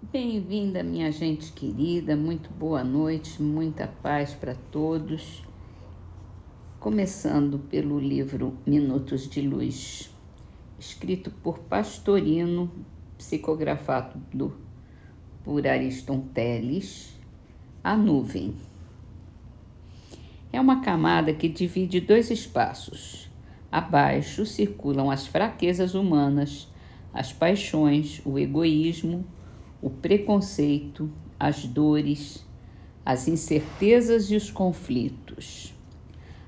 Bem-vinda, minha gente querida, muito boa noite, muita paz para todos. Começando pelo livro Minutos de Luz, escrito por Pastorino, psicografado por Ariston Teles, A Nuvem. É uma camada que divide dois espaços. Abaixo circulam as fraquezas humanas, as paixões, o egoísmo, o preconceito, as dores, as incertezas e os conflitos.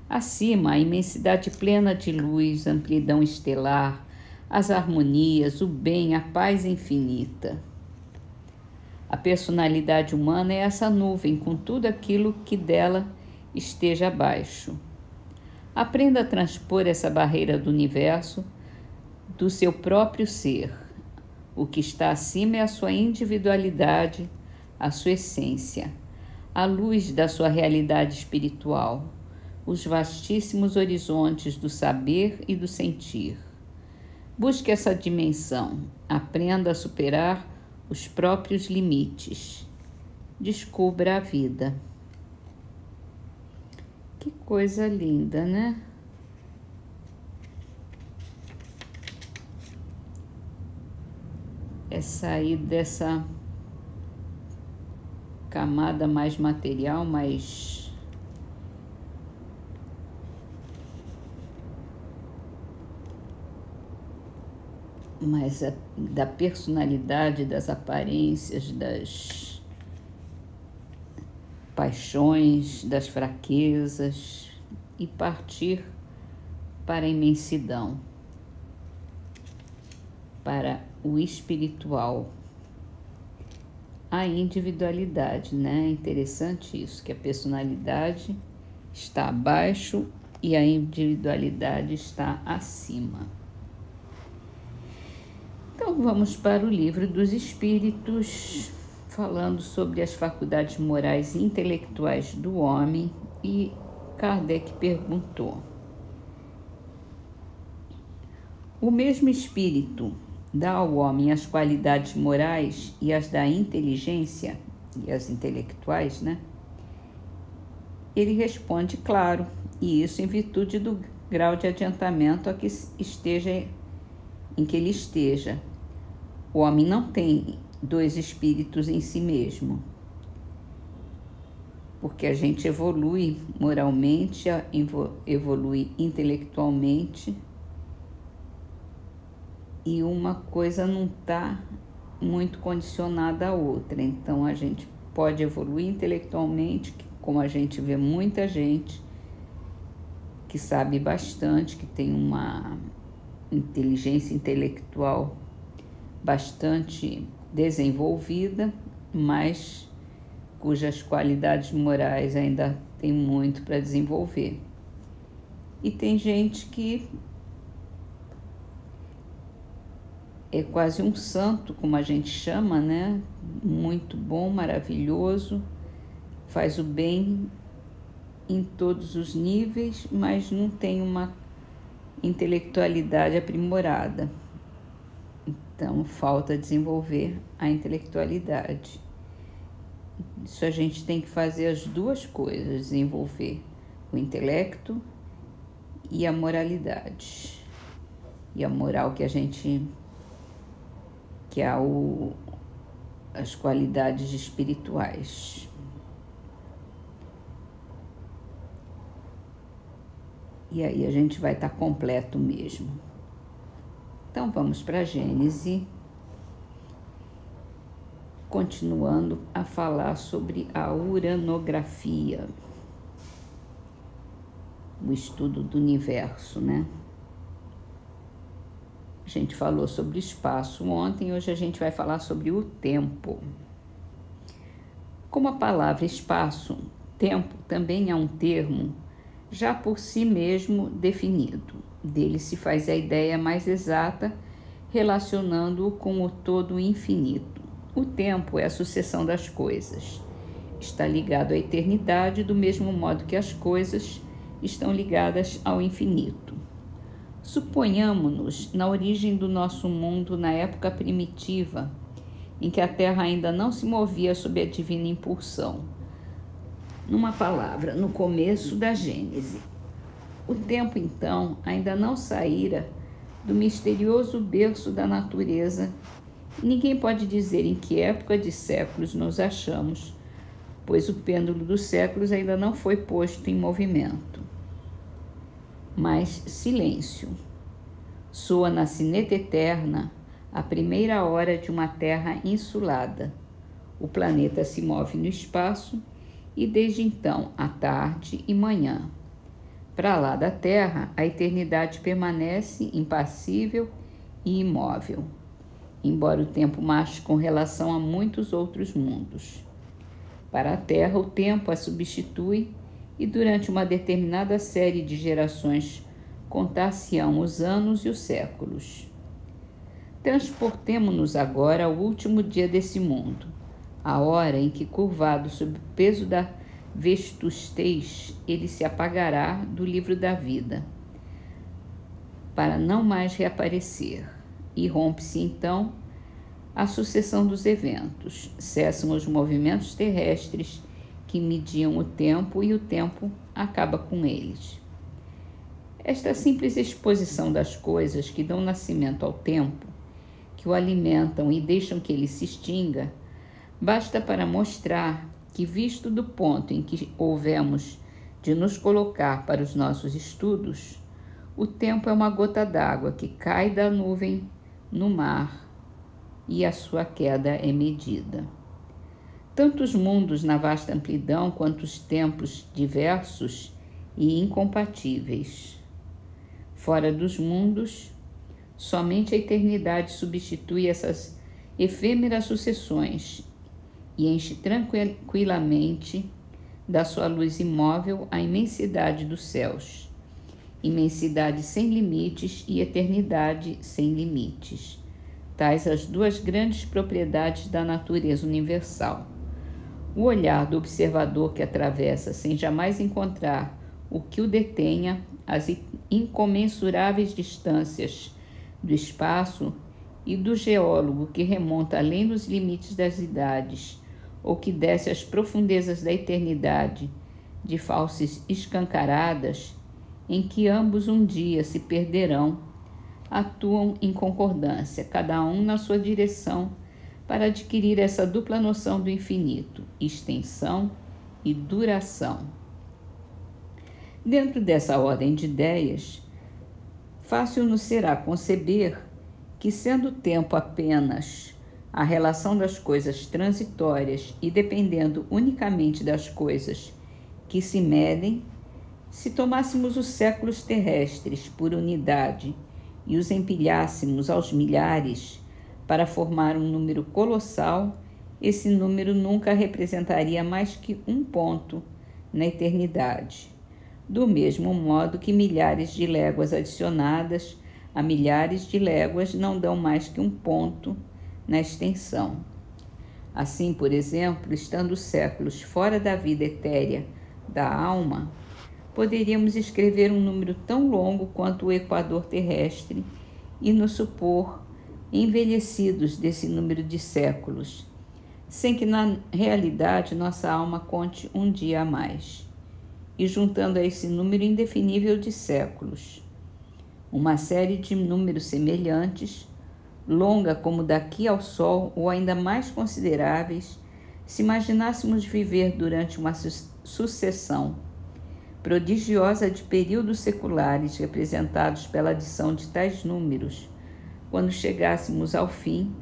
Acima, a imensidade plena de luz, amplidão estelar, as harmonias, o bem, a paz infinita. A personalidade humana é essa nuvem com tudo aquilo que dela esteja abaixo. Aprenda a transpor essa barreira do universo, do seu próprio ser. O que está acima é a sua individualidade, a sua essência, a luz da sua realidade espiritual, os vastíssimos horizontes do saber e do sentir. Busque essa dimensão, aprenda a superar os próprios limites. Descubra a vida. Que coisa linda, né? É sair dessa camada mais material, mais da personalidade, das aparências, das paixões, das fraquezas e partir para a imensidão, para o espiritual, a individualidade, né? É interessante isso, que a personalidade está abaixo e a individualidade está acima. Então vamos para o Livro dos Espíritos, falando sobre as faculdades morais e intelectuais do homem, e Kardec perguntou: o mesmo espírito dá ao homem as qualidades morais e as da inteligência, e as intelectuais, né? Ele responde: claro, e isso em virtude do grau de adiantamento em que ele esteja. O homem não tem dois espíritos em si mesmo, porque a gente evolui moralmente, evolui intelectualmente, e uma coisa não está muito condicionada à outra. Então a gente pode evoluir intelectualmente, como a gente vê muita gente que sabe bastante, que tem uma inteligência intelectual bastante desenvolvida, mas cujas qualidades morais ainda tem muito para desenvolver. E tem gente que é quase um santo, como a gente chama, né? Muito bom, maravilhoso, faz o bem em todos os níveis, mas não tem uma intelectualidade aprimorada. Então, falta desenvolver a intelectualidade. Isso a gente tem que fazer as duas coisas, desenvolver o intelecto e a moralidade. E a moral que é as qualidades espirituais. E aí a gente vai estar completo mesmo. Então vamos para a Gênese, continuando a falar sobre a uranografia, o estudo do universo, né? A gente falou sobre espaço ontem, hoje a gente vai falar sobre o tempo. Como a palavra espaço, tempo também é um termo já por si mesmo definido. Dele se faz a ideia mais exata, relacionando-o com o todo infinito. O tempo é a sucessão das coisas. Está ligado à eternidade, do mesmo modo que as coisas estão ligadas ao infinito. Suponhamo-nos na origem do nosso mundo na época primitiva em que a Terra ainda não se movia sob a divina impulsão. Numa palavra, no começo da Gênese. O tempo, então, ainda não saíra do misterioso berço da natureza. Ninguém pode dizer em que época de séculos nos achamos, pois o pêndulo dos séculos ainda não foi posto em movimento. Mas silêncio. Soa na sineta eterna a primeira hora de uma terra insulada. O planeta se move no espaço e desde então a tarde e manhã. Para lá da Terra, a eternidade permanece impassível e imóvel, embora o tempo marche com relação a muitos outros mundos. Para a Terra, o tempo a substitui e durante uma determinada série de gerações contar-se-ão os anos e os séculos. Transportemo-nos agora ao último dia desse mundo, a hora em que, curvado sob o peso da vestustez, ele se apagará do livro da vida, para não mais reaparecer, e rompe-se então a sucessão dos eventos. Cessam os movimentos terrestres que mediam o tempo e o tempo acaba com eles. Esta simples exposição das coisas que dão nascimento ao tempo, que o alimentam e deixam que ele se extinga, basta para mostrar que, visto do ponto em que houvemos de nos colocar para os nossos estudos, o tempo é uma gota d'água que cai da nuvem no mar e a sua queda é medida. Tanto os mundos na vasta amplidão quanto os tempos diversos e incompatíveis. Fora dos mundos, somente a eternidade substitui essas efêmeras sucessões e enche tranquilamente da sua luz imóvel a imensidade dos céus, imensidade sem limites e eternidade sem limites, tais as duas grandes propriedades da natureza universal. O olhar do observador que atravessa sem jamais encontrar o que o detenha, as incomensuráveis distâncias do espaço, e do geólogo que remonta além dos limites das idades, ou que desce às profundezas da eternidade, de fauces escancaradas, em que ambos um dia se perderão, atuam em concordância, cada um na sua direção, para adquirir essa dupla noção do infinito, extensão e duração. Dentro dessa ordem de ideias, fácil nos será conceber que, sendo o tempo apenas a relação das coisas transitórias e dependendo unicamente das coisas que se medem, se tomássemos os séculos terrestres por unidade e os empilhássemos aos milhares para formar um número colossal, esse número nunca representaria mais que um ponto na eternidade. Do mesmo modo que milhares de léguas adicionadas a milhares de léguas não dão mais que um ponto na extensão. Assim, por exemplo, estando os séculos fora da vida etérea da alma, poderíamos escrever um número tão longo quanto o equador terrestre e nos supor envelhecidos desse número de séculos, sem que na realidade nossa alma conte um dia a mais, e juntando a esse número indefinível de séculos uma série de números semelhantes, longa como daqui ao Sol ou ainda mais consideráveis, se imaginássemos viver durante uma sucessão prodigiosa de períodos seculares representados pela adição de tais números, quando chegássemos ao fim,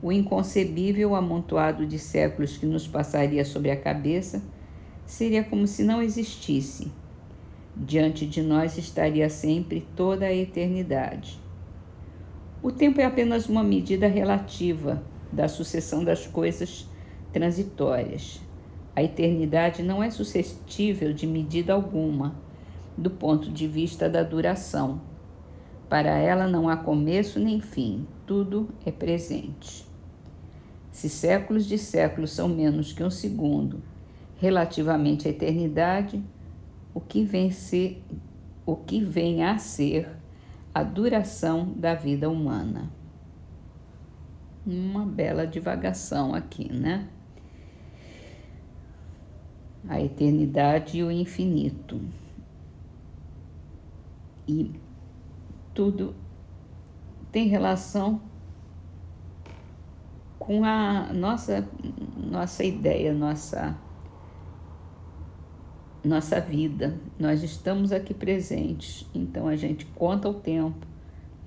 o inconcebível amontoado de séculos que nos passaria sobre a cabeça seria como se não existisse. Diante de nós estaria sempre toda a eternidade. O tempo é apenas uma medida relativa da sucessão das coisas transitórias. A eternidade não é suscetível de medida alguma, do ponto de vista da duração. Para ela não há começo nem fim, tudo é presente. Se séculos de séculos são menos que um segundo, relativamente à eternidade, o que vem a ser a duração da vida humana. uma bela divagação aqui, né? A eternidade e o infinito. E tudo tem relação com a nossa ideia, nossa vida. Nós estamos aqui presentes, então a gente conta o tempo,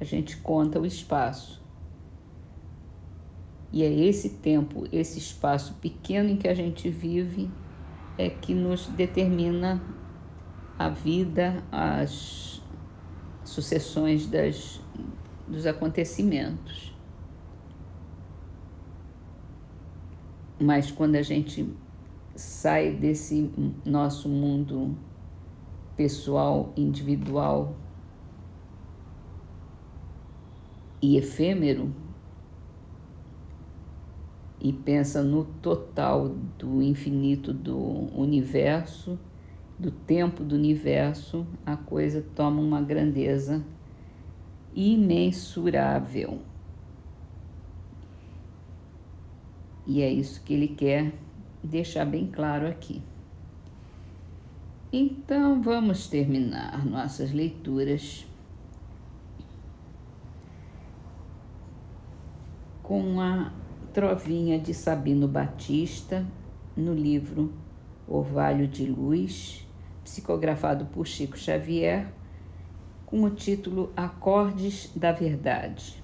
a gente conta o espaço. E é esse tempo, esse espaço pequeno em que a gente vive, é que nos determina a vida, as sucessões dos acontecimentos. Mas quando a gente sai desse nosso mundo pessoal, individual e efêmero, e pensa no total do infinito do universo, do tempo do universo, a coisa toma uma grandeza imensurável. E é isso que ele quer deixar bem claro aqui. Então, vamos terminar nossas leituras com a trovinha de Sabino Batista, no livro Orvalho de Luz, psicografado por Chico Xavier, com o título Acordes da Verdade.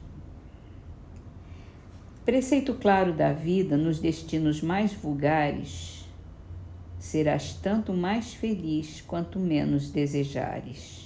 Preceito claro da vida nos destinos mais vulgares, serás tanto mais feliz quanto menos desejares.